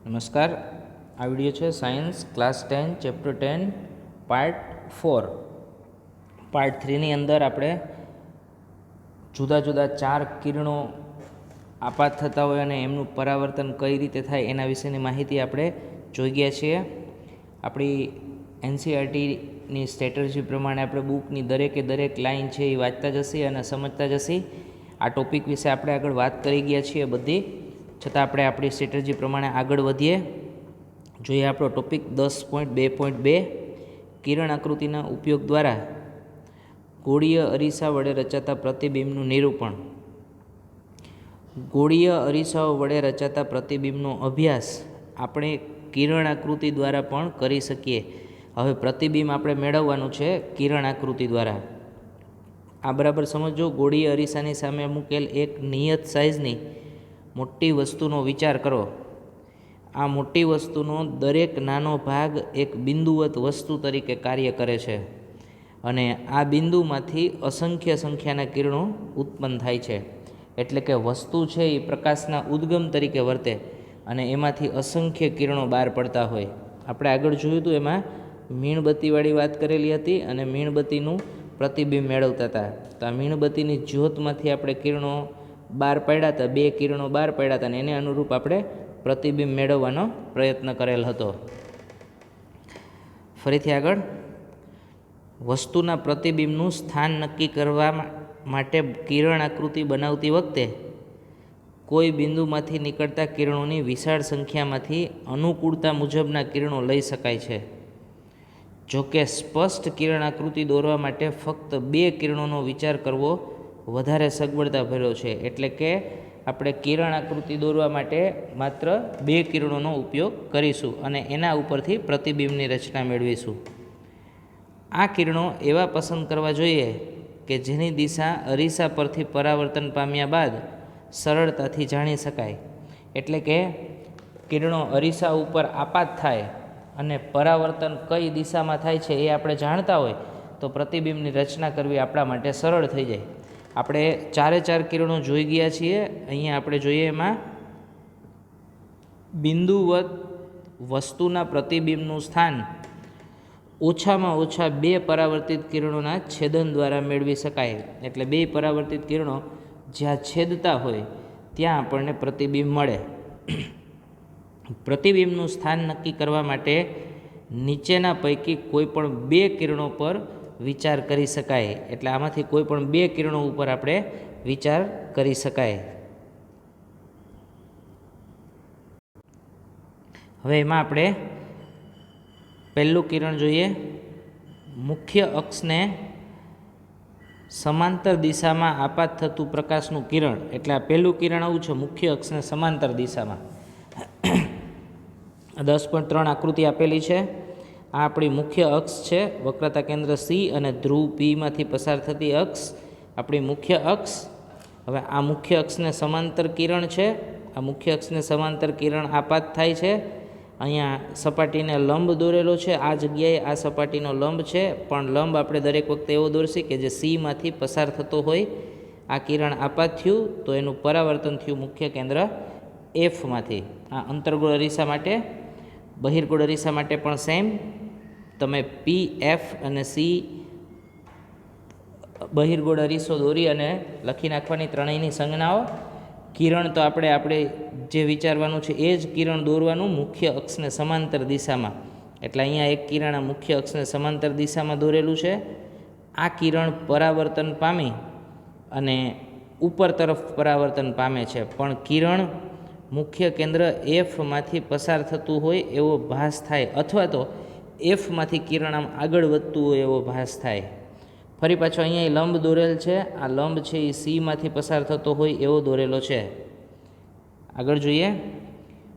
નમસ્કાર. આ વિડીયો છે science class 10 chapter 10 part 4. Part 3ની અંદર આપણે જુદા જુદા 4 કિરણો આપાત થતા હોય અને એમનું પરાવર્તન કઈ રીતે થાય એના વિશેની માહિતી આપણે જોઈ ગયા છીએ. આપણી એનસીઈઆરટીની સ્ટ્રેટર્જી પ્રમાણે આપણે બુકની દરેક લાઈન છે એ વાંચતા જશી અને સમજતા જશી. આ ટોપિક વિશે આપણે આગળ વાત કરી ગયા છીએ બધી, છતાં આપણે આપણી સ્ટ્રેટર્જી પ્રમાણે આગળ વધીએ. જોઈએ આપણો ટોપિક 10.2.2 કિરણ આકૃતિના ઉપયોગ દ્વારા ગોળીય અરીસા વડે રચાતા પ્રતિબિંબનું નિરૂપણ. ગોળીય અરીસાઓ વડે રચાતા પ્રતિબિંબનો અભ્યાસ આપણે કિરણ આકૃતિ દ્વારા પણ કરી શકીએ. હવે પ્રતિબિંબ આપણે મેળવવાનું છે કિરણ આકૃતિ દ્વારા. આ બરાબર સમજો. ગોળીય અરીસાની સામે મૂકેલ એક નિયત સાઇઝની મોટી વસ્તુનો વિચાર કરો. આ મોટી વસ્તુનો દરેક નાનો ભાગ એક બિંદુવત વસ્તુ તરીકે કાર્ય કરે છે અને આ બિંદુમાંથી અસંખ્ય સંખ્યાના કિરણો ઉત્પન્ન થાય છે. એટલે કે વસ્તુ છે એ પ્રકાશના ઉદ્ગમ તરીકે વર્તે અને એમાંથી અસંખ્ય કિરણો બહાર પડતા હોય. આપણે આગળ જોયું હતું એમાં મીણબત્તીવાળી વાત કરેલી હતી અને મીણબત્તીનું પ્રતિબિંબ મેળવતા હતા. તો આ મીણબત્તીની જ્યોતમાંથી આપણે કિરણો બહાર પાડ્યા હતા, 2 કિરણો બહાર પાડ્યા હતા અને એને અનુરૂપ આપણે પ્રતિબિંબ મેળવવાનો પ્રયત્ન કરેલ હતો. ફરીથી આગળ, વસ્તુના પ્રતિબિંબનું સ્થાન નક્કી કરવા માટે કિરણ આકૃતિ બનાવતી વખતે કોઈ બિંદુમાંથી નીકળતા કિરણોની વિશાળ સંખ્યામાંથી અનુકૂળતા મુજબના કિરણો લઈ શકાય છે. જોકે સ્પષ્ટ કિરણ આકૃતિ દોરવા માટે ફક્ત 2 કિરણોનો વિચાર કરવો વધારે સગવડતા ભર્યો છે. એટલે કે આપણે કિરણ આકૃતિ દોરવા માટે માત્ર 2 કિરણોનો ઉપયોગ કરીશું અને એના ઉપરથી પ્રતિબિંબની રચના મેળવીશું. આ કિરણો એવા પસંદ કરવા જોઈએ કે જેની દિશા અરીસા પરથી પરાવર્તન પામ્યા બાદ સરળતાથી જાણી શકાય. એટલે કે કિરણો અરીસા ઉપર આપાત થાય અને પરાવર્તન કઈ દિશામાં થાય છે એ આપણે જાણતા હોય તો પ્રતિબિંબની રચના કરવી આપણા માટે સરળ થઈ જાય. આપણે 4 કિરણો જોઈ ગયા છીએ. અહીંયા આપણે જોઈએ એમાં બિંદુવત વસ્તુના પ્રતિબિંબનું સ્થાન ઓછામાં ઓછા 2 પરાવર્તિત કિરણોના છેદન દ્વારા મેળવી શકાય. એટલે 2 પરાવર્તિત કિરણો જ્યાં છેદતા હોય ત્યાં આપણને પ્રતિબિંબ મળે. પ્રતિબિંબનું સ્થાન નક્કી કરવા માટે નીચેના પૈકી કોઈ પણ 2 કિરણો પર વિચાર કરી શકાય. એટલે આમાંથી કોઈ પણ 2 કિરણો ઉપર આપણે વિચાર કરી શકાય. હવે એમાં આપણે પહેલું કિરણ જોઈએ. મુખ્ય અક્ષને સમાંતર દિશામાં આપાત થતું પ્રકાશનું કિરણ. એટલે આ પહેલું કિરણ આવું છે, મુખ્ય અક્ષને સમાંતર દિશામાં. 10.3 આકૃતિ આપેલી છે. આ આપણી મુખ્ય અક્ષ છે. વક્રતા કેન્દ્ર સી અને ધ્રુવ પીમાંથી પસાર થતી અક્ષ આપણી મુખ્ય અક્ષ. હવે આ મુખ્ય અક્ષને સમાંતર કિરણ છે. આ મુખ્ય અક્ષને સમાંતર કિરણ આપાત થાય છે. અહીંયા સપાટીને લંબ દોરેલો છે. આ જગ્યાએ આ સપાટીનો લંબ છે, પણ લંબ આપણે દરેક વખતે એવો દોરશી કે જે સીમાંથી પસાર થતો હોય. આ કિરણ આપાત થયું તો એનું પરાવર્તન થયું મુખ્ય કેન્દ્ર એફમાંથી. આ અંતર્ગોળ અરીસા માટે. બહિર્ગોળ અરીસા માટે પણ સેમ. તમે પી, એફ અને સી બહિર્ગોળ અરીસો દોરી અને લખી નાખવાની ત્રણેયની સંજ્ઞાઓ. કિરણ તો આપણે જે વિચારવાનું છે એ જ કિરણ દોરવાનું મુખ્ય અક્ષને સમાંતર દિશામાં. એટલે અહીંયા એક કિરણ આ મુખ્ય અક્ષને સમાંતર દિશામાં દોરેલું છે. આ કિરણ પરાવર્તન પામી અને ઉપર તરફ પરાવર્તન પામે છે, પણ કિરણ મુખ્ય કેન્દ્ર એફમાંથી પસાર થતું હોય એવો ભાસ થાય, અથવા તો એફમાંથી કિરણ આમ આગળ વધતું હોય એવો ભાસ થાય. ફરી પાછો અહીંયા લંબ દોરેલ છે. આ લંબ છે એ સીમાંથી પસાર થતો હોય એવો દોરેલો છે. આગળ જોઈએ.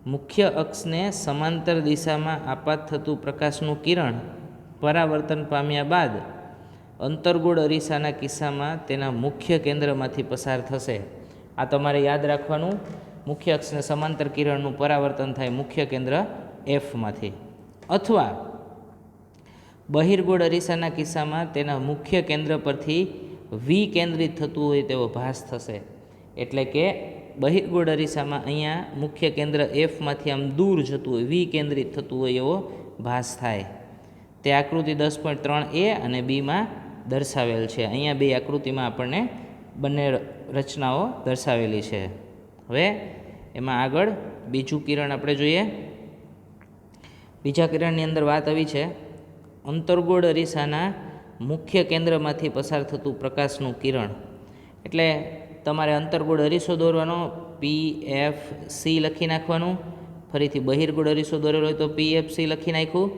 મુખ્ય અક્ષને સમાંતર દિશામાં આપાત થતું પ્રકાશનું કિરણ પરાવર્તન પામ્યા બાદ અંતર્ગોળ અરીસાના કિસ્સામાં તેના મુખ્ય કેન્દ્રમાંથી પસાર થશે. આ તમારે યાદ રાખવાનું. મુખ્ય અક્ષને સમાંતર કિરણનું પરાવર્તન થાય મુખ્ય કેન્દ્ર એફમાંથી, અથવા બહિર્ગોળ અરીસાના કિસ્સામાં તેના મુખ્ય કેન્દ્ર પરથી વિકેન્દ્રિત થતું હોય તેવો ભાસ થશે. એટલે કે બહિર્ગોળ અરીસામાં અહીંયા મુખ્ય કેન્દ્ર એફમાંથી આમ દૂર જતું હોય, વિકેન્દ્રિત થતું હોય એવો ભાસ થાય. તે આકૃતિ 10.3a અને બીમાં દર્શાવેલ છે. અહીંયા બે આકૃતિમાં આપણને બંને રચનાઓ દર્શાવેલી છે. હવે એમાં આગળ બીજું કિરણ આપણે જોઈએ. બીજા કિરણની અંદર વાત આવી છે અંતર્ગોળ અરીસાના મુખ્ય કેન્દ્રમાંથી પસાર થતું પ્રકાશનું કિરણ. એટલે તમારે અંતર્ગોળ અરીસો દોરવાનો, PFC લખી નાખવાનું. ફરીથી બહિર્ગોળ અરીસો દોરેલો હોય તો PFC લખી નાખ્યું.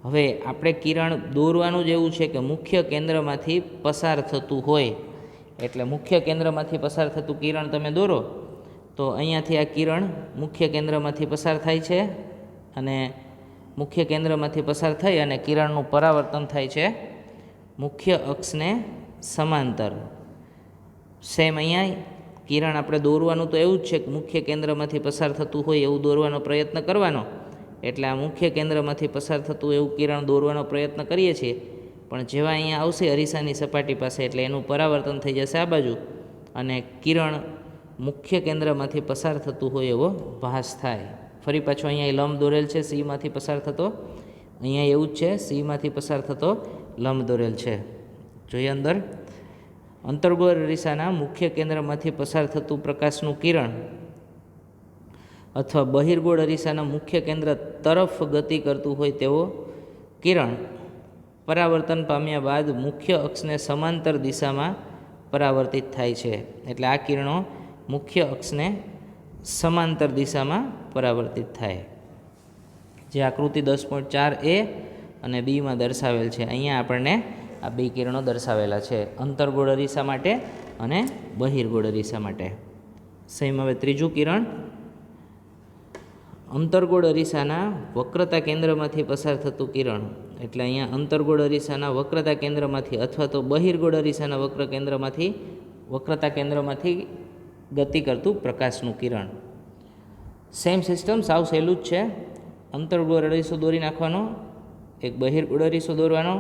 હવે આપણે કિરણ દોરવાનું જ એવું છે કે મુખ્ય કેન્દ્રમાંથી પસાર થતું હોય. એટલે મુખ્ય કેન્દ્રમાંથી પસાર થતું કિરણ તમે દોરો તો અહીંયાથી આ કિરણ મુખ્ય કેન્દ્રમાંથી પસાર થાય છે અને મુખ્ય કેન્દ્રમાંથી પસાર થઈ અને કિરણનું પરાવર્તન થાય છે મુખ્ય અક્ષને સમાંતર. સેમ અહીંયા કિરણ આપણે દોરવાનું તો એવું જ છે કે મુખ્ય કેન્દ્રમાંથી પસાર થતું હોય એવું દોરવાનો પ્રયત્ન કરવાનો. એટલે આ મુખ્ય કેન્દ્રમાંથી પસાર થતું એવું કિરણ દોરવાનો પ્રયત્ન કરીએ છીએ, પણ જેવા અહીંયા આવશે અરીસાની સપાટી પાસે એટલે એનું પરાવર્તન થઈ જશે આ બાજુ અને કિરણ મુખ્ય કેન્દ્રમાંથી પસાર થતું હોય એવો ભાસ થાય. ફરી પાછો અહીંયા લંબ દોરેલ છે સીમાંથી પસાર થતો, અહીંયા એવું જ છે સીમાંથી પસાર થતો લંબ દોરેલ છે. જોઈએ અંદર. અંતર્ગોળ અરીસાના મુખ્ય કેન્દ્રમાંથી પસાર થતું પ્રકાશનું કિરણ અથવા બહિર્ગોળ અરીસાના મુખ્ય કેન્દ્ર તરફ ગતિ કરતું હોય તેવો કિરણ પરાવર્તન પામ્યા બાદ મુખ્ય અક્ષને સમાંતર દિશામાં પરાવર્તિત થાય છે. એટલે આ કિરણો મુખ્ય અક્ષને સમાંતર દિશામાં પરાવર્તિત થાય, જે આકૃતિ 10.4a અને બીમાં દર્શાવેલ છે. અહીંયા આપણને આ બે કિરણો દર્શાવેલા છે, અંતર્ગોળ અરીસા માટે અને બહિર્ગોળ અરીસા માટે. સેમ હવે ત્રીજું કિરણ અંતર્ગોળ અરીસાના વક્રતા કેન્દ્રમાંથી પસાર થતું કિરણ. એટલે અહીંયા અંતર્ગોળ અરીસાના વક્રતા કેન્દ્રમાંથી અથવા તો બહિર્ગોળ અરીસાના વક્રતા કેન્દ્રમાંથી ગતિ કરતું પ્રકાશનું કિરણ. સેમ સિસ્ટમ, સાવ સહેલું જ છે. અંતર્ગોળ અરીસો દોરી નાખવાનો, એક બહિર્ગોળ અરીસો દોરવાનો.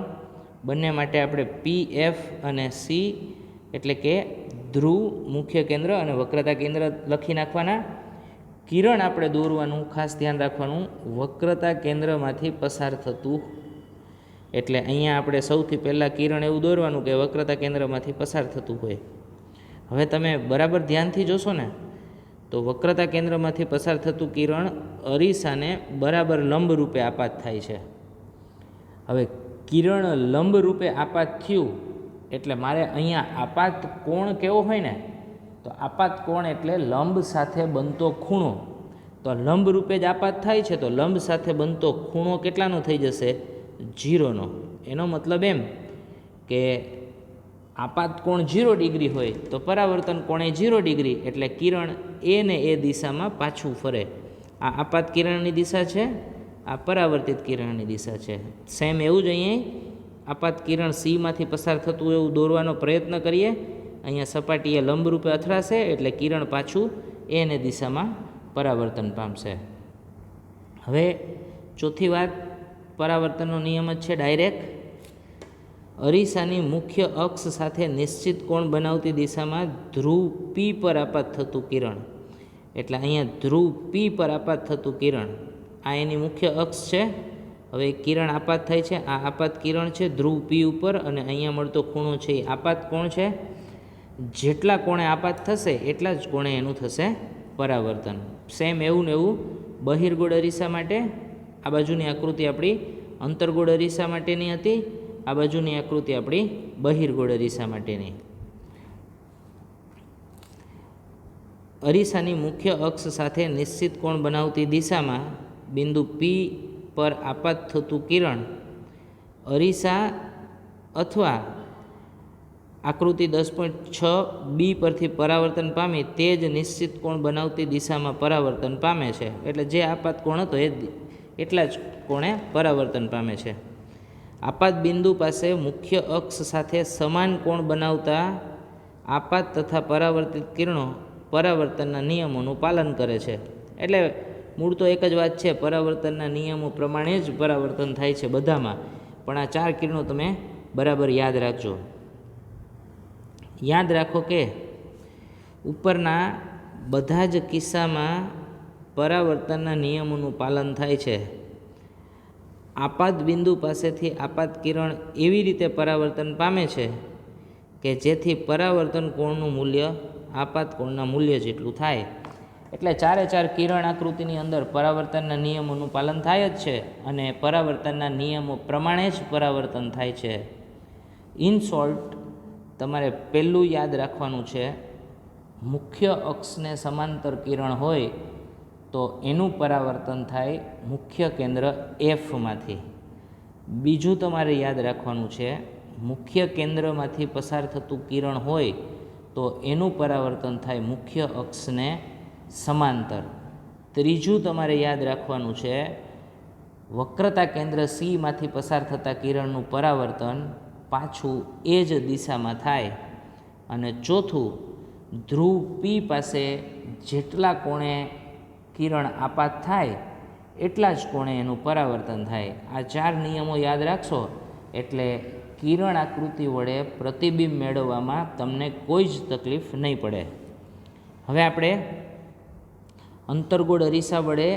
બંને માટે આપણે PF અને C એટલે કે ધ્રુવ, મુખ્ય કેન્દ્ર અને વક્રતા કેન્દ્ર લખી નાખવાના. કિરણ આપણે દોરવાનું ખાસ ધ્યાન રાખવાનું વક્રતા કેન્દ્રમાંથી પસાર થતું. એટલે અહીંયા આપણે સૌથી પહેલાં કિરણ એવું દોરવાનું કે વક્રતા કેન્દ્રમાંથી પસાર થતું હોય. હવે તમે બરાબર ધ્યાનથી જોશો ને તો વક્રતા કેન્દ્રમાંથી પસાર થતું કિરણ અરીસાને બરાબર લંબ રૂપે આપાત થાય છે. હવે કિરણ લંબ રૂપે આપાત થયું એટલે મારે અહીંયા આપાત કોણ કેવો હોય ને, તો આપાત કોણ એટલે લંબ સાથે બનતો ખૂણો. તો લંબ રૂપે જ આપાત થાય છે તો લંબ સાથે બનતો ખૂણો કેટલાનો થઈ જશે? 0નો. એનો મતલબ એમ કે આપાત કોણ 0 ડિગ્રી હોય તો પરાવર્તન કોણે 0 ડિગ્રી, એટલે કિરણ એ ને એ દિશામાં પાછું ફરે. આ આપાત કિરણની દિશા છે, આ પરાવર્તિત કિરણની દિશા છે. સેમ એવું જ અહીંયા આપાત કિરણ સીમાંથી પસાર થતું એવું દોરવાનો પ્રયત્ન કરીએ. અહીંયા સપાટીએ લંબરૂપે અથડાશે એટલે કિરણ પાછું એને દિશામાં પરાવર્તન પામશે. હવે ચોથી વાત, પરાવર્તનનો નિયમ જ છે ડાયરેક્ટ. અરીસાની મુખ્ય અક્ષ સાથે નિશ્ચિત કોણ બનાવતી દિશામાં ધ્રુવ P પર આપાત થતું કિરણ. એટલે અહીંયા ધ્રુવ P પર આપાત થતું કિરણ, આ એની મુખ્ય અક્ષ છે. હવે કિરણ આપાત થાય છે, આ આપાત કિરણ છે ધ્રુવ P ઉપર અને અહીંયા મળતો ખૂણો છે એ આપાત કોણ છે. જેટલા કોણે આપાત થશે એટલા જ કોણે એનું થશે પરાવર્તન. સેમ એવું ને એવું બહિર્ગોળ અરીસા માટે. આ બાજુની આકૃતિ આપણી અંતર્ગોળ અરીસા માટેની હતી, આ બાજુની આકૃતિ આપણી બહિર્ગોળ અરીસા માટેની. અરીસાની મુખ્ય અક્ષ સાથે નિશ્ચિત કોણ બનાવતી દિશામાં બિંદુ P પર આપાત થતું કિરણ અરીસા અથવા આકૃતિ 10.6b પરથી પરાવર્તન પામી તે જ નિશ્ચિત કોણ બનાવતી દિશામાં પરાવર્તન પામે છે. એટલે જે આપાત કોણ હતો એટલા જ કોણે પરાવર્તન પામે છે. આપાત બિંદુ પાસે મુખ્ય અક્ષ સાથે સમાન કોણ બનાવતા આપાત તથા પરાવર્તિત કિરણો પરાવર્તનના નિયમોનું પાલન કરે છે. એટલે મૂળ તો એક જ વાત છે, પરાવર્તનના નિયમો પ્રમાણે જ પરાવર્તન થાય છે બધામાં. પણ આ 4 કિરણો તમે બરાબર યાદ રાખજો. યાદ રાખો કે ઉપરના બધા જ કિસ્સામાં પરાવર્તનના નિયમોનું પાલન થાય છે. આપાત બિંદુ પાસેથી આપાત કિરણ એવી રીતે પરાવર્તન પામે છે કે જેથી પરાવર્તન કોણનું મૂલ્ય આપાત કોણના મૂલ્ય જેટલું થાય. એટલે ચારે ચાર કિરણ આકૃતિની અંદર પરાવર્તનના નિયમોનું પાલન થાય જ છે અને પરાવર્તનના નિયમો પ્રમાણે જ પરાવર્તન થાય છે. ઇન શોર્ટ, તમારે પહેલું યાદ રાખવાનું છે, મુખ્ય અક્ષને સમાંતર કિરણ હોય તો એનું પરાવર્તન થાય મુખ્ય કેન્દ્ર એફમાંથી. બીજું તમારે યાદ રાખવાનું છે, મુખ્ય કેન્દ્રમાંથી પસાર થતું કિરણ હોય તો એનું પરાવર્તન થાય મુખ્ય અક્ષને સમાંતર. ત્રીજું તમારે યાદ રાખવાનું છે, વક્રતા કેન્દ્ર સીમાંથી પસાર થતા કિરણનું પરાવર્તન પાછું એ જ દિશામાં થાય. અને ચોથું, ધ્રુવ પી પાસે જેટલા કોણે કિરણ આપાત થાય એટલા જ કોણે એનું પરાવર્તન થાય. આ ચાર નિયમો યાદ રાખશો એટલે કિરણ આકૃતિ વડે પ્રતિબિંબ મેળવવામાં તમને કોઈ જ તકલીફ નહીં પડે. હવે આપણે અંતર્ગોળ અરીસા વડે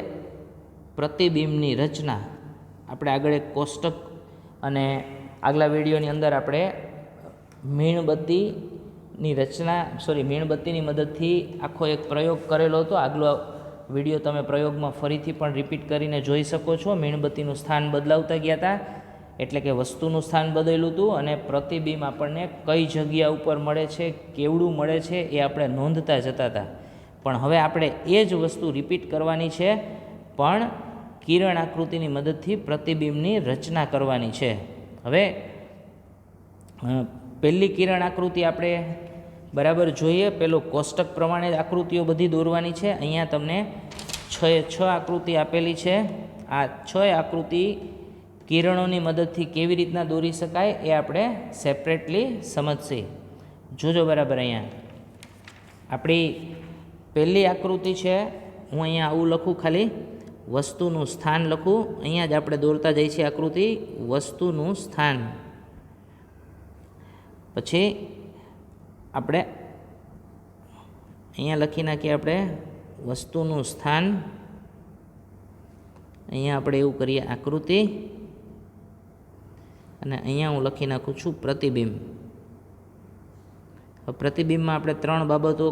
પ્રતિબિંબની રચના, આપણે આગળ એક કોષ્ટક અને આગલા વિડીયોની અંદર આપણે મીણબત્તીની મદદથી આખો એક પ્રયોગ કરેલો હતો. આગલો વિડીયો તમે પ્રયોગમાં ફરીથી પણ રિપીટ કરીને જોઈ શકો છો. મીણબત્તીનું સ્થાન બદલાવતા ગયા હતા એટલે કે વસ્તુનું સ્થાન બદલ્યું હતું અને પ્રતિબિંબ આપણને કઈ જગ્યા ઉપર મળે છે, કેવડું મળે છે એ આપણે નોંધતા જતા હતા. પણ હવે આપણે એ જ વસ્તુ રિપીટ કરવાની છે, પણ કિરણ આકૃતિની મદદથી પ્રતિબિંબની રચના કરવાની છે. હવે પહેલી કિરણ આકૃતિ આપણે બરાબર જોઈએ. પેલો કોષ્ટક પ્રમાણે આકૃતિઓ બધી દોરવાની છે. અહીંયા તમને 6 આકૃતિ આપેલી છે. આ 6 આકૃતિ કિરણોની મદદથી કેવી રીતના દોરી શકાય એ આપણે સેપરેટલી સમજશે. જોજો બરાબર. અહીંયા આપણી પહેલી આકૃતિ છે, હું અહીંયા આવું લખું, ખાલી વસ્તુનું સ્થાન લખું. અહીંયા જ આપણે દોરતા જઈએ છીએ આકૃતિ, વસ્તુનું સ્થાન. પછી આપણે અહીંયા લખી નાખીએ આપણે વસ્તુનું સ્થાન. અહીંયા આપણે એવું કરીએ આકૃતિ, અને અહીંયા હું લખી નાખું છું પ્રતિબિંબ. પ્રતિબિંબમાં આપણે 3 બાબતો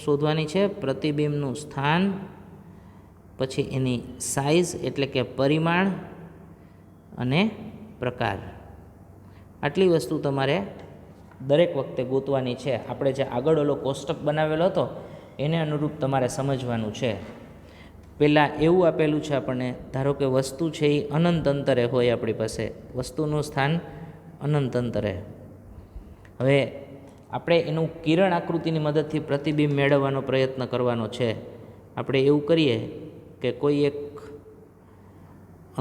શોધવાની છે. પ્રતિબિંબનું સ્થાન, પછી એની સાઇઝ એટલે કે પરિમાણ, અને પ્રકાર. આટલી વસ્તુ તમારે દરેક વખતે ગોતવાની છે. આપણે જે આગળ ઓલો કોષ્ટક બનાવેલો હતો એને અનુરૂપ તમારે સમજવાનું છે. પહેલાં એવું આપેલું છે આપણને, ધારો કે વસ્તુ છે એ અનંત અંતરે હોય આપણી પાસે, વસ્તુનું સ્થાન અનંત અંતરે. હવે આપણે એનું કિરણ આકૃતિની મદદથી પ્રતિબિંબ મેળવવાનો પ્રયત્ન કરવાનો છે. આપણે એવું કરીએ કે કોઈ એક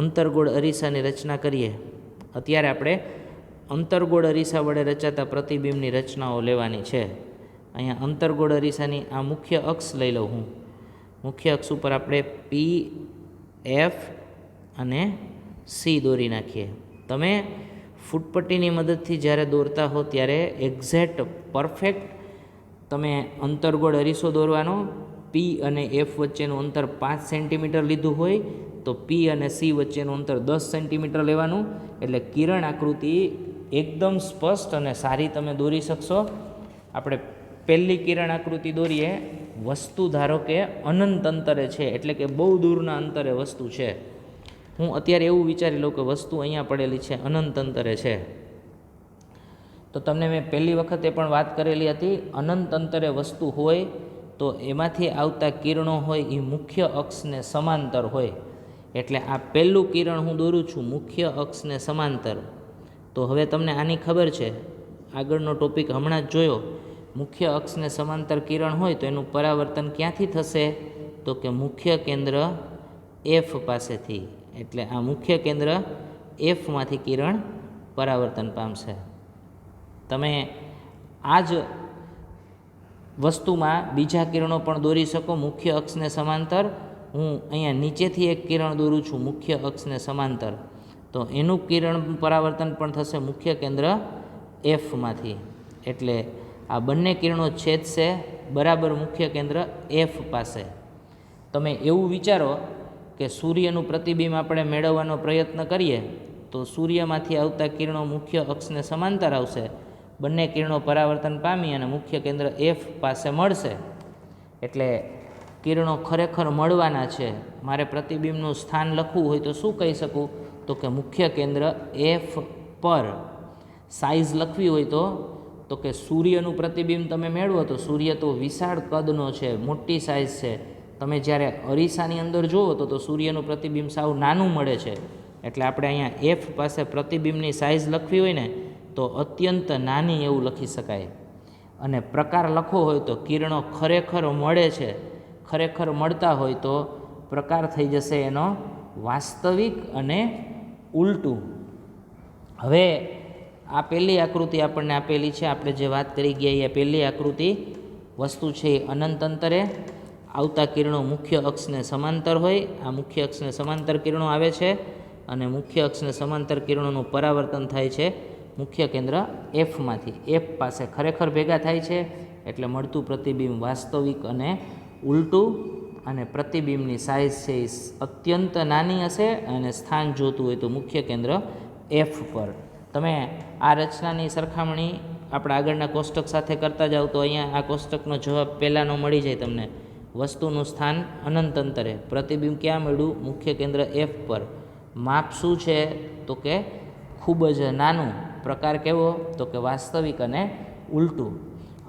અંતર્ગોળ અરીસાની રચના કરીએ. અત્યારે આપણે અંતર્ગોળ અરીસા વડે રચાતા પ્રતિબિંબની રચનાઓ લેવાની છે. અહીંયા અંતર્ગોળ અરીસાની આ મુખ્ય અક્ષ લઈ લઉં હું. મુખ્ય અક્ષ ઉપર આપણે પી, એફ અને સી દોરી નાખીએ. તમે ફૂટપટ્ટીની મદદથી જ્યારે દોરતા હો ત્યારે એક્ઝેક્ટ પરફેક્ટ તમે અંતર્ગોળ અરીસો દોરવાનો. પી અને એફ વચ્ચેનું અંતર 5 સેન્ટીમીટર લીધું હોય તો પી અને સી વચ્ચેનું અંતર 10 સેન્ટીમીટર લેવાનું. એટલે કિરણ આકૃતિ એકદમ સ્પષ્ટ અને સારી તમે દોરી શકશો. આપણે પહેલી કિરણ આકૃતિ દોરીએ. વસ્તુ ધારો કે અનંત અંતરે છે, એટલે કે બહુ દૂરના અંતરે વસ્તુ છે. હું અત્યારે એવું વિચારી લઉં કે વસ્તુ અહીંયા પડેલી છે, અનંત અંતરે છે. તો તમને મેં પહેલી વખતે પણ વાત કરેલી હતી, અનંત અંતરે વસ્તુ હોય તો એમાંથી આવતા કિરણો હોય એ મુખ્ય અક્ષને સમાંતર હોય. એટલે આ પહેલું કિરણ હું દોરું છું મુખ્ય અક્ષને સમાંતર. તો હવે તમને આની ખબર છે, આગળનો ટોપિક હમણાં જ જોયો. મુખ્ય અક્ષને સમાંતર કિરણ હોય તો એનું પરાવર્તન ક્યાંથી થશે? તો કે મુખ્ય કેન્દ્ર એફ પાસેથી. એટલે આ મુખ્ય કેન્દ્ર એફમાંથી કિરણ પરાવર્તન પામશે. તમે આ જ વસ્તુમાં બીજા કિરણો પણ દોરી શકો મુખ્ય અક્ષને સમાંતર. હું અહીંયા નીચેથી એક કિરણ દોરું છું મુખ્ય અક્ષને સમાંતર, તો એનું કિરણ પરાવર્તન પણ થશે મુખ્ય કેન્દ્ર એફમાંથી. એટલે આ બંને કિરણો છેદશે, બરાબર મુખ્ય કેન્દ્ર એફ પાસે. તમે એવું વિચારો કે સૂર્યનું પ્રતિબિંબ આપણે મેળવવાનો પ્રયત્ન કરીએ તો સૂર્યમાંથી આવતા કિરણો મુખ્ય અક્ષને સમાંતર આવશે. બંને કિરણો પરાવર્તન પામી અને મુખ્ય કેન્દ્ર એફ પાસે મળશે. એટલે કિરણો ખરેખર મળવાના છે. મારે પ્રતિબિંબનું સ્થાન લખવું હોય તો શું કહી શકું? તો કે મુખ્ય કેન્દ્ર એફ પર. સાઇઝ લખવી હોય તો કે સૂર્યનું પ્રતિબિંબ તમે મેળવો તો સૂર્ય તો વિશાળ કદનો છે, મોટી સાઇઝ છે. તમે જ્યારે અરીસાની અંદર જુઓ તો સૂર્યનું પ્રતિબિંબ સાવ નાનું મળે છે. એટલે આપણે અહીંયા એફ પાસે પ્રતિબિંબની સાઇઝ લખવી હોય ને તો અત્યંત નાની એવું લખી શકાય. અને પ્રકાર લખવો હોય તો કિરણો ખરેખર મળે છે, ખરેખર મળતા હોય તો પ્રકાર થઈ જશે એનો વાસ્તવિક અને ઉલટું. હવે આ પહેલી આકૃતિ આપણને આપેલી છે, આપણે જે વાત કરી ગયા એ પહેલી આકૃતિ વસ્તુ છે એ અનંત અંતરે આવતા કિરણો મુખ્ય અક્ષને સમાંતર હોય. આ મુખ્ય અક્ષને સમાંતર કિરણો આવે છે અને મુખ્ય અક્ષને સમાંતર કિરણોનું પરાવર્તન થાય છે મુખ્ય કેન્દ્ર એફમાંથી. એફ પાસે ખરેખર ભેગા થાય છે એટલે મળતું પ્રતિબિંબ વાસ્તવિક અને ઉલટું. અને પ્રતિબિંબની સાઇઝ છે એ અત્યંત નાની હશે અને સ્થાન જોતું હોય તો મુખ્ય કેન્દ્ર એફ પર. તમે આ રચનાની સરખામણી આપણા આગળના કોષ્ટક સાથે કરતા જાઓ તો અહીંયા આ કોષ્ટકનો જવાબ પહેલાંનો મળી જાય તમને. વસ્તુનું સ્થાન અનંત અંતરે, પ્રતિબિંબ ક્યાં મળ્યું? મુખ્ય કેન્દ્ર એફ પર. માપ શું છે? તો કે ખૂબ જ નાનું. પ્રકાર કેવો? તો કે વાસ્તવિક અને ઉલટું.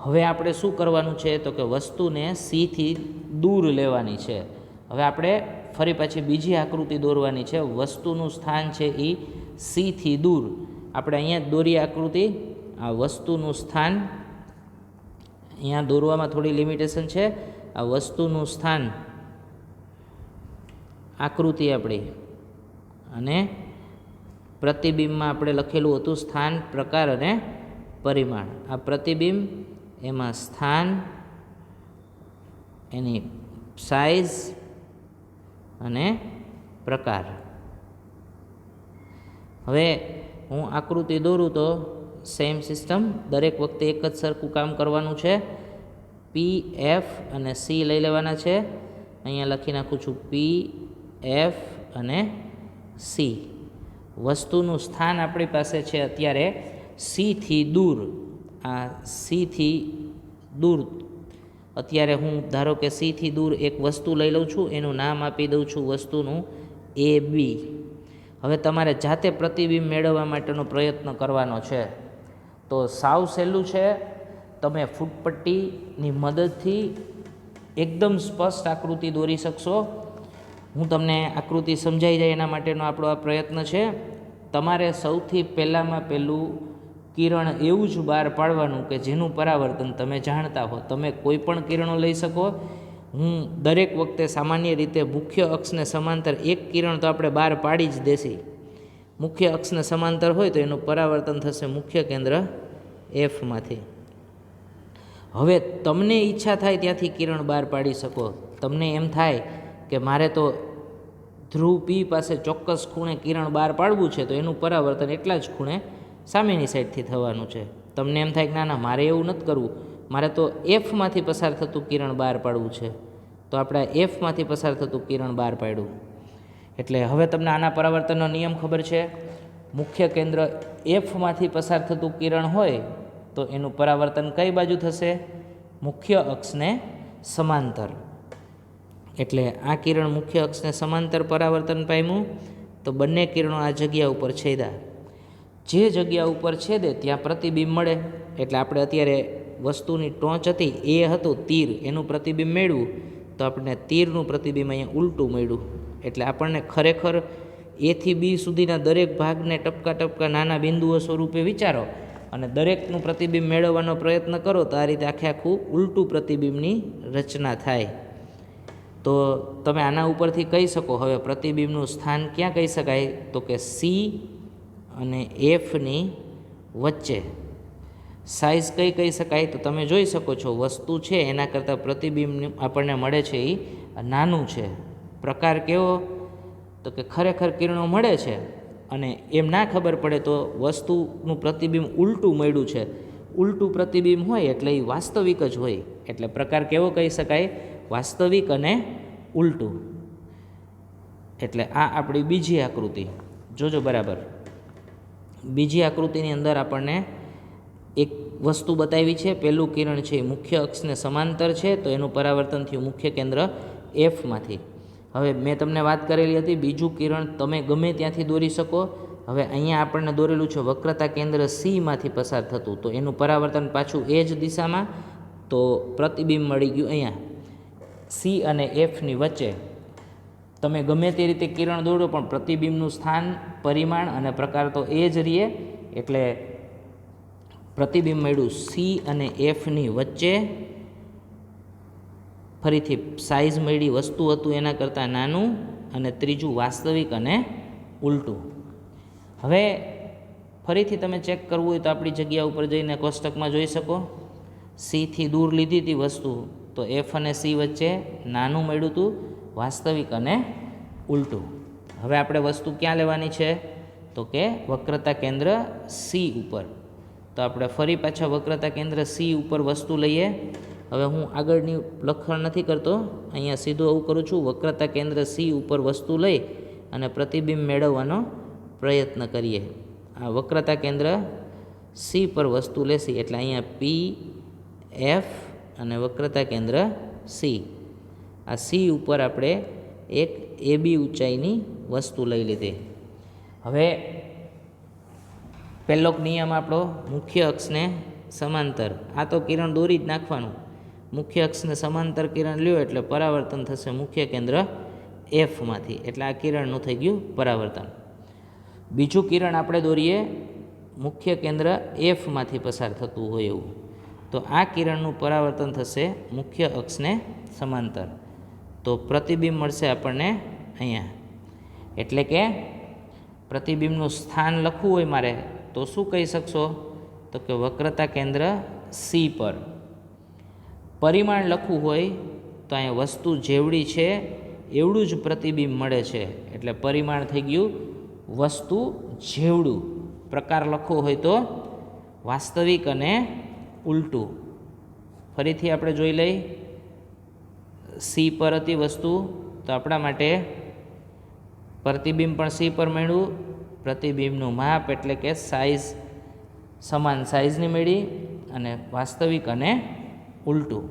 હવે આપણે શું કરવાનું છે? તો કે વસ્તુને સીથી દૂર લેવાની છે. હવે આપણે ફરી પાછી બીજી આકૃતિ દોરવાની છે. વસ્તુનું સ્થાન છે એ સીથી દૂર. આપણે અહીંયા દોરીએ આકૃતિ. આ વસ્તુનું સ્થાન અહીંયા દોરવામાં થોડી લિમિટેશન છે. આ વસ્તુનું સ્થાન આકૃતિ આપણી અને પ્રતિબિંબમાં આપણે લખેલું હતું સ્થાન, પ્રકાર અને પરિમાણ. આ પ્રતિબિંબ, એમાં સ્થાન, એની સાઇઝ અને પ્રકાર. હવે હું આકૃતિ દોરું તો સેમ સિસ્ટમ, દરેક વખતે એક જ સરખું કામ કરવાનું છે. પી, એફ અને સી લઈ લેવાના છે. અહીંયા લખી નાખું છું પી, એફ અને સી. વસ્તુનું સ્થાન આપણી પાસે છે અત્યારે સીથી દૂર. આ સીથી દૂર અત્યારે હું ધારો કે સીથી દૂર એક વસ્તુ લઈ લઉં છું, એનું નામ આપી દઉં છું વસ્તુનું એ બી. હવે તમારે જાતે પ્રતિબિંબ મેળવવા માટેનો પ્રયત્ન કરવાનો છે. તો સાવ સહેલું છે. તમે ફૂટપટ્ટીની મદદથી એકદમ સ્પષ્ટ આકૃતિ દોરી શકશો. હું તમને આકૃતિ સમજાઈ જાય એના માટેનો આપણો આ પ્રયત્ન છે. તમારે સૌથી પહેલાંમાં પહેલું કિરણ એવું જ બહાર પાડવાનું કે જેનું પરાવર્તન તમે જાણતા હો. તમે કોઈ પણ કિરણો લઈ શકો. હું દરેક વખતે સામાન્ય રીતે મુખ્ય અક્ષને સમાંતર એક કિરણ તો આપણે બહાર પાડી જ દેશી. મુખ્ય અક્ષને સમાંતર હોય તો એનું પરાવર્તન થશે મુખ્ય કેન્દ્ર એફમાંથી. હવે તમને ઈચ્છા થાય ત્યાંથી કિરણ બહાર પાડી શકો. તમને એમ થાય કે મારે તો ધ્રુવ પી પાસે ચોક્કસ ખૂણે કિરણ બહાર પાડવું છે તો એનું પરાવર્તન એટલા જ ખૂણે સામેની સાઈડથી થવાનું છે. તમને એમ થાય કે ના મારે એવું નથી કરવું, મારે તો એફમાંથી પસાર થતું કિરણ બહાર પાડવું છે, તો આપણે એફમાંથી પસાર થતું કિરણ બહાર પાડ્યું. એટલે હવે તમને આના પરાવર્તનનો નિયમ ખબર છે. મુખ્ય કેન્દ્ર એફમાંથી પસાર થતું કિરણ હોય તો એનું પરાવર્તન કઈ બાજુ થશે? મુખ્ય અક્ષને સમાંતર. એટલે આ કિરણ મુખ્ય અક્ષને સમાંતર પરાવર્તન પામ્યું તો બંને કિરણો આ જગ્યા ઉપર છેદ્યા. જે જગ્યા ઉપર છેદે ત્યાં પ્રતિબિંબ મળે. એટલે આપણે અત્યારે વસ્તુની ટોચ હતી એ હતું તીર, એનું પ્રતિબિંબ મેળવ્યું તો આપણને તીરનું પ્રતિબિંબ અહીંયા ઉલટું મળ્યું. એટલે આપણને ખરેખર એથી બી સુધીના દરેક ભાગને ટપકા ટપકા નાના બિંદુઓ સ્વરૂપે વિચારો અને દરેકનું પ્રતિબિંબ મેળવવાનો પ્રયત્ન કરો તો આ રીતે આખે આખું ઉલટું પ્રતિબિંબની રચના થાય. તો તમે આના ઉપરથી કહી શકો હવે પ્રતિબિંબનું સ્થાન ક્યાં કહી શકાય? તો કે સી અને એફની વચ્ચે. સાઇઝ કઈ કહી શકાય? તો તમે જોઈ શકો છો વસ્તુ છે એના કરતાં પ્રતિબિંબ આપણને મળે છે એ નાનું છે. પ્રકાર કેવો? તો કે ખરેખર કિરણો મળે છે અને એમ ના ખબર પડે તો વસ્તુનું પ્રતિબિંબ ઉલટું મળ્યું છે. ઉલટું પ્રતિબિંબ હોય એટલે એ વાસ્તવિક જ હોય, એટલે પ્રકાર કેવો કહી શકાય? વાસ્તવિક અને ઉલટું. એટલે આ આપણી બીજી આકૃતિ જોજો બરાબર. બીજી આકૃતિની અંદર આપણને એક વસ્તુ બતાવી છે. પહેલું કિરણ છે એ મુખ્ય અક્ષને સમાંતર છે, તો એનું પરાવર્તન થયું મુખ્ય કેન્દ્ર એફમાંથી. હવે મેં તમને વાત કરેલી હતી બીજું કિરણ તમે ગમે ત્યાંથી દોરી શકો. હવે અહીંયા આપણને દોરેલું છે વક્રતા કેન્દ્ર સીમાંથી પસાર થતું, તો એનું પરાવર્તન પાછું એ જ દિશામાં, તો પ્રતિબિંબ મળી ગયું અહીંયા સી અને એફની વચ્ચે. તમે ગમે તે રીતે કિરણ દોરો પણ પ્રતિબિંબનું સ્થાન, પરિમાણ અને પ્રકાર તો એ જ રહીએ, એટલે પ્રતિબિંબ મળ્યું સી અને એફની વચ્ચે. ફરીથી સાઇઝ મળી, વસ્તુ હતું એના કરતાં નાનું, અને ત્રીજું વાસ્તવિક અને ઉલટું. હવે ફરીથી તમે ચેક કરવું હોય તો આપણી જગ્યા ઉપર જઈને કોષ્ટકમાં જોઈ શકો. સીથી દૂર લીધી હતી વસ્તુ, તો એફ અને સી વચ્ચે નાનું મળ્યું હતું, વાસ્તવિક અને ઉલટું. હવે આપણે વસ્તુ ક્યાં લેવાની છે? તો કે વક્રતા કેન્દ્ર સી ઉપર. તો આપણે ફરી પાછા વક્રતા કેન્દ્ર સી ઉપર વસ્તુ લઈએ. હવે હું આગળની લખાણ નથી કરતો, અહીંયા સીધું એવું કરું છું, વક્રતા કેન્દ્ર સી ઉપર વસ્તુ લઈ અને પ્રતિબિંબ મેળવવાનો પ્રયત્ન કરીએ. આ વક્રતા કેન્દ્ર સી પર વસ્તુ લેશી એટલે અહીંયા પી એફ અને વક્રતા કેન્દ્ર સી. આ સી ઉપર આપણે એક એ બી ઊંચાઈની વસ્તુ લઈ લીધી. હવે પહેલો નિયમ આપણો મુખ્ય અક્ષને સમાંતર. આ તો કિરણ દોરી જ નાખવાનું. મુખ્ય અક્ષને સમાંતર કિરણ લ્યો એટલે પરાવર્તન થશે મુખ્ય કેન્દ્ર એફમાંથી, એટલે આ કિરણનું થઈ ગયું પરાવર્તન. બીજું કિરણ આપણે દોરીએ મુખ્ય કેન્દ્ર એફમાંથી પસાર થતું હોય એવું, તો આ કિરણનું પરાવર્તન થશે મુખ્ય અક્ષને સમાંતર. તો પ્રતિબિંબ મળશે આપણને અહીંયા. એટલે કે પ્રતિબિંબનું સ્થાન લખવું હોય મારે તો શું કહી શકશો? તો કે વક્રતા કેન્દ્ર સી પર. પરિમાણ લખવું હોય તો અહીંયા વસ્તુ જેવડી છે એવડું જ પ્રતિબિંબ મળે છે, એટલે પરિમાણ થઈ ગયું વસ્તુ જેવડું. પ્રકાર લખવો હોય તો વાસ્તવિક અને ઉલટું. ફરીથી આપણે જોઈ લઈ. સી પર હતી વસ્તુ, તો આપણા માટે પ્રતિબિંબ પણ સી પર મળ્યું. પ્રતિબિંબનું માપ એટલે કે સાઇઝ સમાન સાઇઝની મળી, અને વાસ્તવિક અને ઉલટું.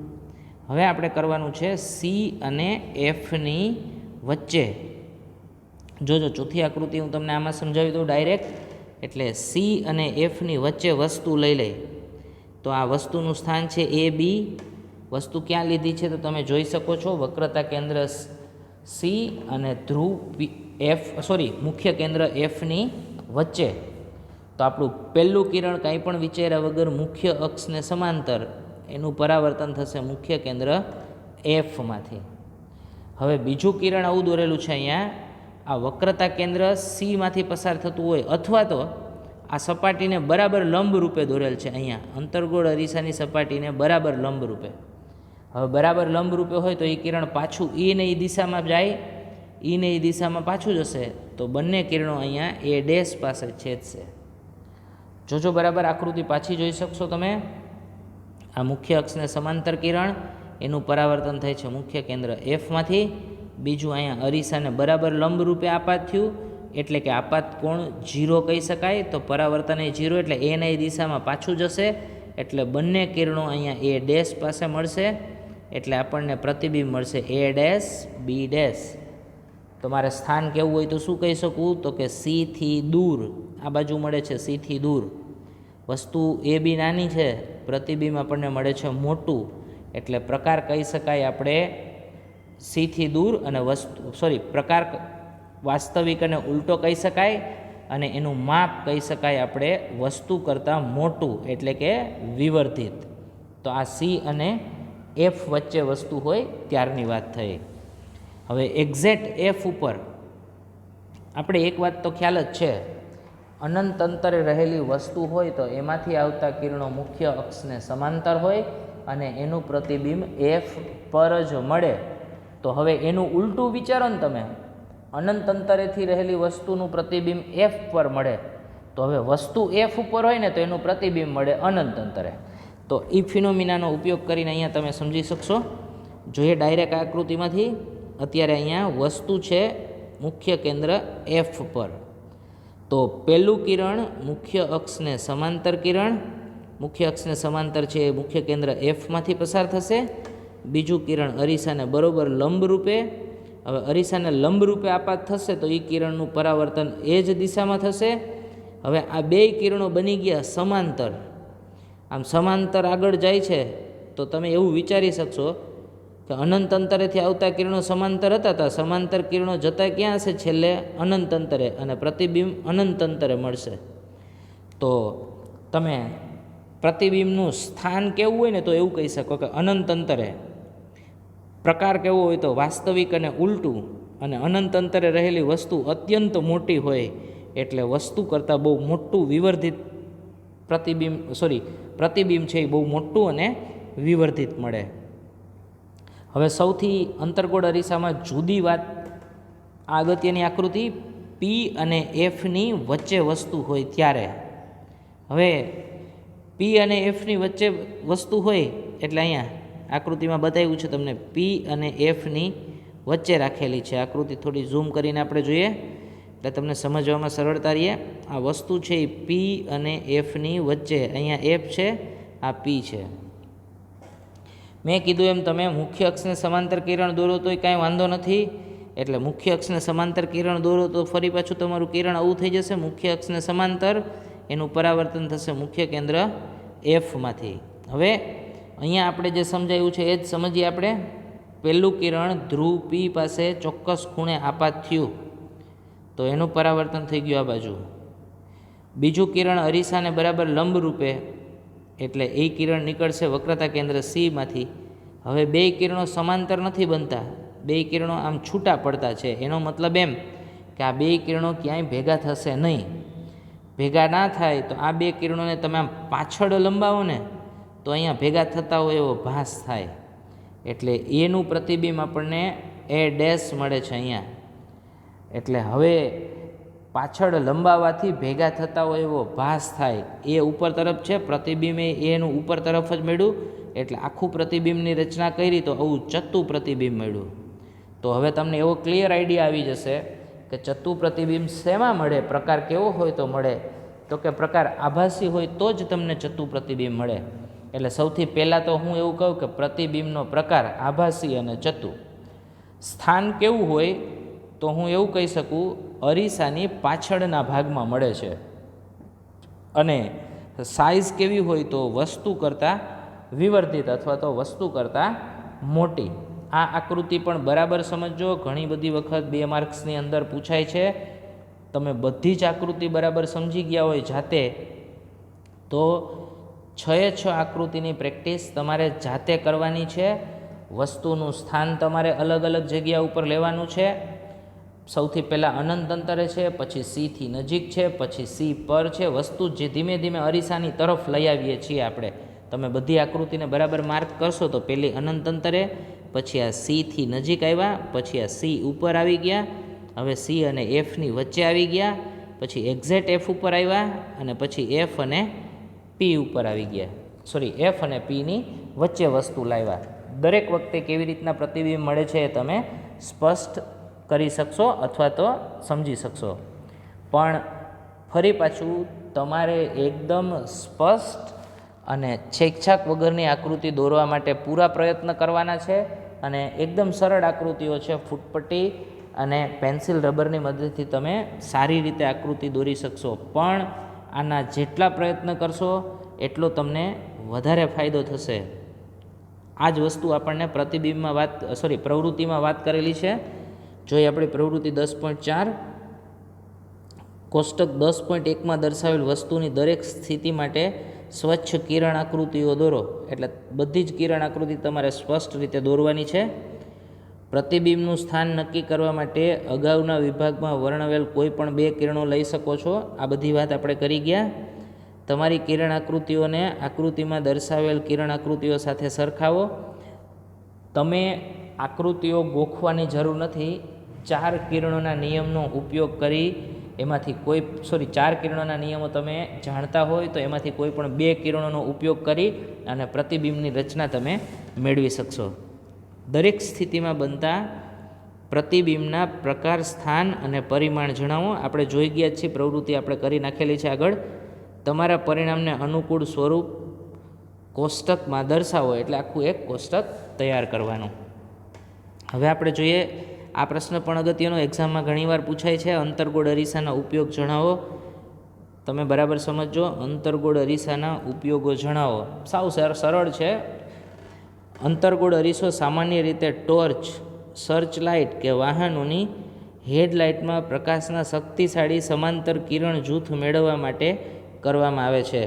હવે આપણે કરવાનું છે સી અને એફની વચ્ચે. જોજો ચોથી આકૃતિ હું તમને આમાં સમજાવી દઉં ડાયરેક્ટ. એટલે સી અને એફની વચ્ચે વસ્તુ લઈ લઈ. તો આ વસ્તુનું સ્થાન છે એ બી. વસ્તુ ક્યાં લીધી છે તો તમે જોઈ શકો છો, વક્રતા કેન્દ્ર સી અને ધ્રુવ મુખ્ય કેન્દ્ર એફની વચ્ચે. તો આપણું પહેલું કિરણ કાંઈ પણ વિચાર્યા વગર મુખ્ય અક્ષને સમાંતર, એનું પરાવર્તન થશે મુખ્ય કેન્દ્ર એફમાંથી. હવે બીજું કિરણ આવું દોરેલું છે અહીંયા. આ વક્રતા કેન્દ્ર સીમાંથી પસાર થતું હોય, અથવા તો આ સપાટીને બરાબર લંબ રૂપે દોરેલ છે અહીંયા, અંતર્ગોળ અરીસાની સપાટીને બરાબર લંબ રૂપે. હવે બરાબર લંબ રૂપે હોય તો એ કિરણ પાછું ઈને એ દિશામાં જાય, ઈને એ દિશામાં પાછું જશે, તો બંને કિરણો અહીંયા એ ડેશ પાસે છેદશે. જોજો બરાબર આકૃતિ પાછી જોઈ શકશો તમે. આ મુખ્ય અક્ષને સમાંતર કિરણ, એનું પરાવર્તન થાય છે મુખ્ય કેન્દ્ર એફમાંથી. બીજું અહીંયા અરીસાને બરાબર લંબ રૂપે આપાત થયું, એટલે કે આપાત કોણ 0 કહી શકાય. તો પરાવર્તન એ 0 એટલે એના એ દિશામાં પાછું જશે, એટલે બંને કિરણો અહીંયા એ ડેશ પાસે મળશે, એટલે આપણને પ્રતિબિંબ મળશે એ ડેશ બી ડેશ. તો મારે સ્થાન કેવું હોય તો શું કહી શકું? તો કે સીથી દૂર. આ બાજુ મળે છે સીથી દૂર. વસ્તુ એ બી નાની છે, પ્રતિબિંબ આપણને મળે છે મોટું, એટલે પ્રકાર કહી શકાય આપણે સીથી દૂર, અને પ્રકાર વાસ્તવિક અને ઉલટો કહી શકાય, અને એનું માપ કહી શકાય આપણે વસ્તુ કરતાં મોટું, એટલે કે વિવર્ધિત. તો આ સી અને એફ વચ્ચે વસ્તુ હોય ત્યારની વાત થઈ. હવે એક્ઝેક્ટ એફ ઉપર આપણે એક વાત તો ખ્યાલ જ છે, અનંત અંતરે રહેલી વસ્તુ હોય તો એમાંથી આવતા કિરણો મુખ્ય અક્ષને સમાંતર હોય અને એનું પ્રતિબિંબ એફ પર જ મળે. તો હવે એનું ઉલટું વિચારો ને તમે, અનંત અંતરેથી રહેલી વસ્તુનું પ્રતિબિંબ એફ પર મળે તો હવે વસ્તુ એફ ઉપર હોય ને તો એનું પ્રતિબિંબ મળે અનંત અંતરે. તો એ ફિનોમિનાનો ઉપયોગ કરીને અહીંયા તમે સમજી શકશો. જોઈએ ડાયરેક્ટ આકૃતિમાંથી. અત્યારે અહીંયા વસ્તુ છે મુખ્ય કેન્દ્ર એફ પર. તો પહેલું કિરણ મુખ્ય અક્ષને સમાંતર કિરણ, મુખ્ય અક્ષને સમાંતર છે એ મુખ્ય કેન્દ્ર એફમાંથી પસાર થશે. બીજું કિરણ અરીસાને બરોબર લંબ રૂપે. હવે અરીસાને લંબ રૂપે આપાત થશે તો એ કિરણનું પરાવર્તન એ જ દિશામાં થશે. હવે આ બે કિરણો બની ગયા સમાંતર. આમ સમાંતર આગળ જાય છે તો તમે એવું વિચારી શકશો કે અનંત અંતરેથી આવતા કિરણો સમાંતર હતા, તો સમાંતર કિરણો જતા ક્યાં હશે? છેલ્લે અનંત અંતરે, અને પ્રતિબિંબ અનંત અંતરે મળશે. તો તમે પ્રતિબિંબનું સ્થાન કેવું હોય ને તો એવું કહી શકો કે અનંત અંતરે. પ્રકાર કેવો હોય તો વાસ્તવિક અને ઉલટું, અને અનંત અંતરે રહેલી વસ્તુ અત્યંત મોટી હોય એટલે વસ્તુ કરતાં બહુ મોટું વિવર્ધિત પ્રતિબિંબ છે એ બહુ મોટું અને વિવર્ધિત મળે. હવે સૌથી અંતર્ગોળ અરીસામાં જુદી વાત, આ અગત્યની આકૃતિ પી અને એફની વચ્ચે વસ્તુ હોય ત્યારે. હવે પી અને એફની વચ્ચે વસ્તુ હોય એટલે અહીંયા આકૃતિમાં બતાવ્યું છે તમને પી અને એફની વચ્ચે રાખેલી છે. આકૃતિ થોડી ઝૂમ કરીને આપણે જોઈએ એટલે તમને સમજવામાં સરળતા રહીએ. આ વસ્તુ છે એ પી અને એફની વચ્ચે, અહીંયા એફ છે, આ પી છે. મેં કીધું એમ તમે મુખ્ય અક્ષને સમાંતર કિરણ દોરો તોય કાંઈ વાંધો નથી. એટલે મુખ્ય અક્ષને સમાંતર કિરણ દોરો તો ફરી પાછું તમારું કિરણ આવું થઈ જશે. મુખ્ય અક્ષને સમાંતર એનું પરાવર્તન થશે મુખ્ય કેન્દ્ર એફમાંથી. હવે અહીંયા આપણે જે સમજાયું છે એ જ સમજીએ આપણે. પહેલું કિરણ ધ્રુવ પી પાસે ચોક્કસ ખૂણે આપાત થયું તો એનું પરાવર્તન થઈ ગયું આ બાજુ. બીજું કિરણ અરીસાને બરાબર લંબ રૂપે એટલે એ કિરણ નીકળશે વક્રતા કેન્દ્ર સીમાંથી. હવે બે કિરણો સમાંતર નથી બનતા, બે કિરણો આમ છૂટા પડતા છે. એનો મતલબ એમ કે આ બે કિરણો ક્યાંય ભેગા થશે નહીં. ભેગા ના થાય તો આ બે કિરણોને તમે આમ પાછળ લંબાવો ને તો અહીંયા ભેગા થતા હોય એવો ભાસ થાય. એટલે એનું પ્રતિબિંબ આપણને એ ડેશ મળે છે અહીંયા. એટલે હવે પાછળ લંબાવાથી ભેગા થતા હોય એવો ભાસ થાય. એ ઉપર તરફ છે, પ્રતિબિંબ એનું ઉપર તરફ જ મળ્યું એટલે આખું પ્રતિબિંબની રચના કરી તો આવું ચત્તુ પ્રતિબિંબ મળ્યું. તો હવે તમને એવો ક્લિયર આઈડિયા આવી જશે કે ચત્તુ પ્રતિબિંબ શેમાં મળે, પ્રકાર કેવો હોય તો મળે. તો કે પ્રકાર આભાસી હોય તો જ તમને ચત્તુ પ્રતિબિંબ મળે. એટલે સૌથી પહેલાં તો હું એવું કહું કે પ્રતિબિંબનો પ્રકાર આભાસી અને ચત્તુ. સ્થાન કેવું હોય તો હું એવું કહી શકું અરીસાની પાછળના ભાગમાં મળે છે. અને સાઇઝ કેવી હોય તો વસ્તુ કરતાં વિવર્ધિત અથવા તો વસ્તુ કરતાં મોટી. આ આકૃતિ પણ બરાબર સમજો. ઘણી બધી વખત 2 માર્ક્સની અંદર પૂછાય છે. તમે બધી જ આકૃતિ બરાબર સમજી ગયા હોય જાતે તો 6 આકૃતિની પ્રેક્ટિસ તમારે જાતે કરવાની છે. વસ્તુનું સ્થાન તમારે અલગ અલગ જગ્યા ઉપર લેવાનું છે. સૌથી પહેલાં અનંત અંતરે છે, પછી સીથી નજીક છે, પછી સી પર છે. વસ્તુ જે ધીમે ધીમે અરીસાની તરફ લઈ આવીએ છીએ આપણે. તમે બધી આકૃતિને બરાબર માર્ક કરશો તો પહેલી અનંત અંતરે, પછી આ સીથી નજીક આવ્યા, પછી આ સી ઉપર આવી ગયા, હવે સી અને એફની વચ્ચે આવી ગયા, પછી એક્ઝેક્ટ એફ ઉપર આવ્યા, અને પછી એફ અને પી ઉપર આવી ગયા. એફ અને પીની વચ્ચે વસ્તુ લાવ્યા. દરેક વખતે કેવી રીતના પ્રતિબિંબ મળે છે એ તમે સ્પષ્ટ કરી શકશો અથવા તો સમજી શકશો. પણ ફરી પાછું તમારે એકદમ સ્પષ્ટ અને છેકછાક વગરની આકૃતિ દોરવા માટે પૂરા પ્રયત્ન કરવાના છે. અને એકદમ સરળ આકૃતિઓ છે. ફૂટપટ્ટી અને પેન્સિલ રબરની મદદથી તમે સારી રીતે આકૃતિ દોરી શકશો. પણ આના જેટલા પ્રયત્ન કરશો એટલો તમને વધારે ફાયદો થશે. આ જ વસ્તુ આપણને પ્રવૃત્તિમાં વાત કરેલી છે. જોઈએ આપણે પ્રવૃત્તિ 10.4 કોષ્ટક 10.1માં દર્શાવેલ વસ્તુની દરેક સ્થિતિ માટે સ્વચ્છ કિરણ આકૃતિઓ દોરો. એટલે બધી જ કિરણ આકૃતિ તમારે સ્પષ્ટ રીતે દોરવાની છે. પ્રતિબિંબનું સ્થાન નક્કી કરવા માટે અગાઉના વિભાગમાં વર્ણવેલ કોઈ પણ 2 કિરણો લઈ શકો છો. આ બધી વાત આપણે કરી ગયા. તમારી કિરણ આકૃતિઓને આકૃતિમાં દર્શાવેલ કિરણ આકૃતિઓ સાથે સરખાવો. તમે આકૃતિઓ ગોખવાની જરૂર નથી. 4 કિરણોના નિયમનો ઉપયોગ કરી એમાંથી કોઈ 4 કિરણોના નિયમો તમે જાણતા હોય તો એમાંથી કોઈ પણ 2 કિરણોનો ઉપયોગ કરી અને પ્રતિબિંબની રચના તમે મેળવી શકશો. દરેક સ્થિતિમાં બનતા પ્રતિબિંબના પ્રકાર, સ્થાન અને પરિમાણ જણાવો. આપણે જોઈ ગયા છીએ, પ્રવૃત્તિ આપણે કરી નાખેલી છે આગળ. તમારા પરિણામને અનુકૂળ સ્વરૂપ કોષ્ટકમાં દર્શાવો, એટલે આખું એક કોષ્ટક તૈયાર કરવાનું. હવે આપણે જોઈએ, આ પ્રશ્ન પણ અગત્યનો, એક્ઝામમાં ઘણીવાર પૂછાય છે. અંતર્ગોળ અરીસાના ઉપયોગ જણાવો. તમે બરાબર સમજો. અંતર્ગોળ અરીસાના ઉપયોગો જણાવો. સાવ સરળ છે. અંતર્ગોળ અરીસો સામાન્ય રીતે ટોર્ચ, સર્ચ લાઇટ કે વાહનોની હેડલાઇટમાં પ્રકાશના શક્તિશાળી સમાંતર કિરણ જૂથ મેળવવા માટે કરવામાં આવે છે.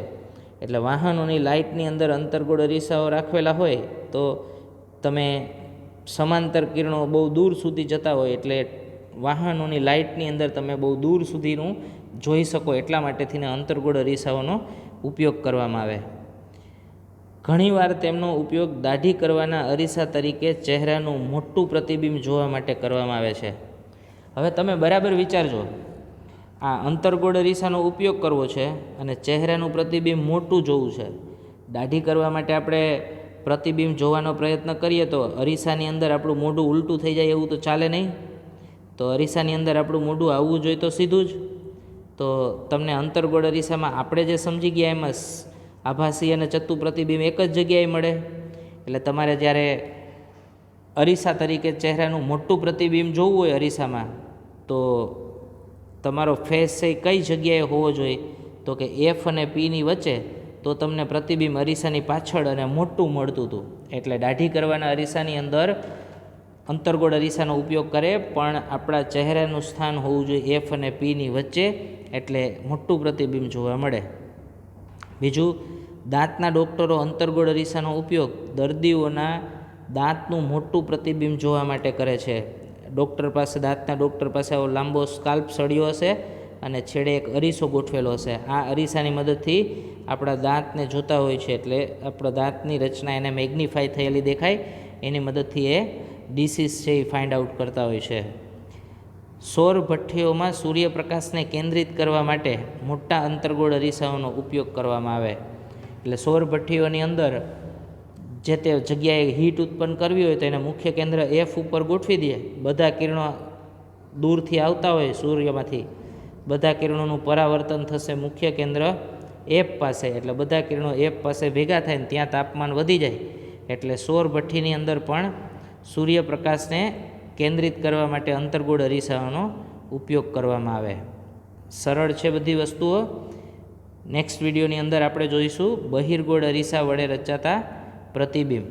એટલે વાહનોની લાઇટની અંદર અંતર્ગોળ અરીસાઓ રાખેલા હોય તો તમે સમાંતર કિરણો બહુ દૂર સુધી જતા હોય એટલે વાહનોની લાઇટની અંદર તમે બહુ દૂર સુધીનું જોઈ શકો, એટલા માટેથીને અંતર્ગોળ અરીસાઓનો ઉપયોગ કરવામાં આવે. ઘણીવાર તેમનો ઉપયોગ દાઢી કરવાના અરીસા તરીકે ચહેરાનું મોટું પ્રતિબિંબ જોવા માટે કરવામાં આવે છે. હવે તમે બરાબર વિચારજો, આ અંતર્ગોળ અરીસાનો ઉપયોગ કરવો છે અને ચહેરાનું પ્રતિબિંબ મોટું જોવું છે. દાઢી કરવા માટે આપણે પ્રતિબિંબ જોવાનો પ્રયત્ન કરીએ તો અરીસાની અંદર આપણું મોઢું ઉલટું થઈ જાય એવું તો ચાલે નહીં. તો અરીસાની અંદર આપણું મોઢું આવવું જોઈએ તો સીધું જ. તો તમને અંતર્ગોળ અરીસામાં આપણે જે સમજી ગયા એમાં આભાસી અને ચત્તુ પ્રતિબિંબ એક જ જગ્યાએ મળે. એટલે તમારે જ્યારે અરીસા તરીકે ચહેરાનું મોટું પ્રતિબિંબ જોવું હોય અરીસામાં, તો તમારો ફેસ છે એ કઈ જગ્યાએ હોવો જોઈએ, તો કે એફ અને પીની વચ્ચે, તો તમને પ્રતિબિંબ અરીસાની પાછળ અને મોટું મળતું હતું. એટલે દાઢી કરવાના અરીસાની અંદર અંતર્ગોળ અરીસાનો ઉપયોગ કરે, પણ આપણા ચહેરાનું સ્થાન હોવું જોઈએ એફ અને પીની વચ્ચે, એટલે મોટું પ્રતિબિંબ જોવા મળે. બીજું, દાંતના ડૉક્ટરો અંતર્ગોળ અરીસાનો ઉપયોગ દર્દીઓના દાંતનું મોટું પ્રતિબિંબ જોવા માટે કરે છે. દાંતના ડૉક્ટર પાસે આવો લાંબો સ્કાલ્પ સળિયો હશે અને છેડે એક અરીસો ગોઠવેલો હશે. આ અરીસાની મદદથી આપણા દાંતને જોતા હોય છે, એટલે આપણા દાંતની રચના એને મેગ્નિફાઈ થયેલી દેખાય, એની મદદથી એ ડિસીઝ છે એ ફાઇન્ડ આઉટ કરતા હોય છે. સૌર ભઠ્ઠીઓમાં સૂર્યપ્રકાશને કેન્દ્રિત કરવા માટે મોટા અંતર્ગોળ અરીસાઓનો ઉપયોગ કરવામાં આવે. એટલે સૌર ભઠ્ઠીઓની અંદર જે તે જગ્યાએ હીટ ઉત્પન્ન કરવી હોય તો એને મુખ્ય કેન્દ્ર એફ ઉપર ગોઠવી દે. બધા કિરણો દૂરથી આવતા હોય સૂર્યમાંથી, બધા કિરણોનું પરાવર્તન થશે મુખ્ય કેન્દ્ર એફ પાસે, એટલે બધા કિરણો એફ પાસે ભેગા થાય ને ત્યાં તાપમાન વધી જાય. એટલે સૌર ભઠ્ઠીની અંદર પણ સૂર્યપ્રકાશને કેન્દ્રિત કરવા માટે અંતર્ગોળ અરીસાઓનો ઉપયોગ કરવામાં આવે. સરળ છે બધી વસ્તુઓ. નેક્સ્ટ વિડીયોની અંદર આપણે જોઈશું બહિર્ગોળ અરીસા વડે રચાતા પ્રતિબિંબ.